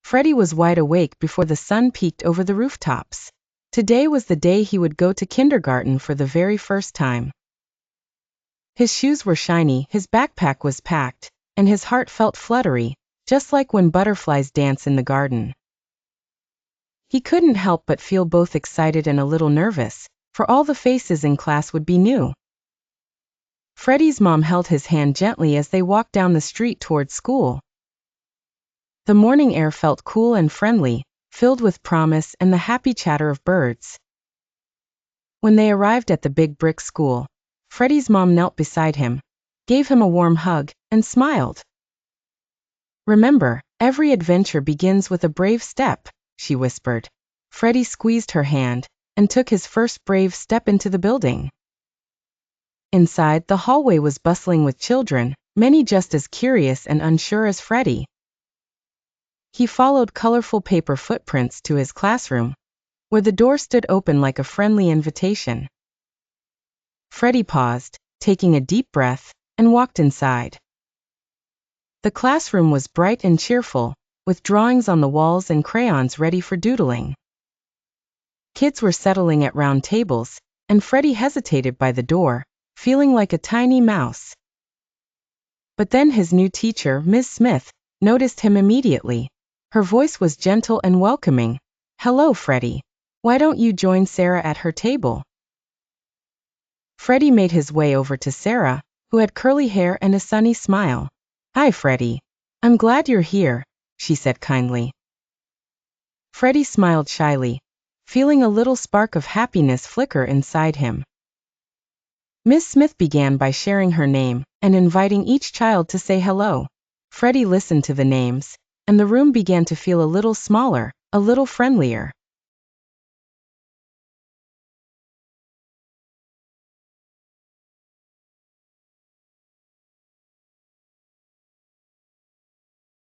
Freddy was wide awake before the sun peeked over the rooftops. Today was the day he would go to kindergarten for the very first time. His shoes were shiny, his backpack was packed, and his heart felt fluttery, just like when butterflies dance in the garden. He couldn't help but feel both excited and a little nervous, for all the faces in class would be new. Freddy's mom held his hand gently as they walked down the street towards school. The morning air felt cool and friendly, filled with promise and the happy chatter of birds. When they arrived at the big brick school, Freddy's mom knelt beside him, gave him a warm hug, and smiled. "Remember, every adventure begins with a brave step," she whispered. Freddy squeezed her hand, and took his first brave step into the building. Inside, the hallway was bustling with children, many just as curious and unsure as Freddy. He followed colorful paper footprints to his classroom, where the door stood open like a friendly invitation. Freddy paused, taking a deep breath, and walked inside. The classroom was bright and cheerful, with drawings on the walls and crayons ready for doodling. Kids were settling at round tables, and Freddy hesitated by the door, feeling like a tiny mouse. But then his new teacher, Miss Smith, noticed him immediately. Her voice was gentle and welcoming. "Hello, Freddy. Why don't you join Sarah at her table?" Freddy made his way over to Sarah, who had curly hair and a sunny smile. "Hi, Freddy. I'm glad you're here," she said kindly. Freddy smiled shyly, feeling a little spark of happiness flicker inside him. Miss Smith began by sharing her name and inviting each child to say hello. Freddy listened to the names, and the room began to feel a little smaller, a little friendlier.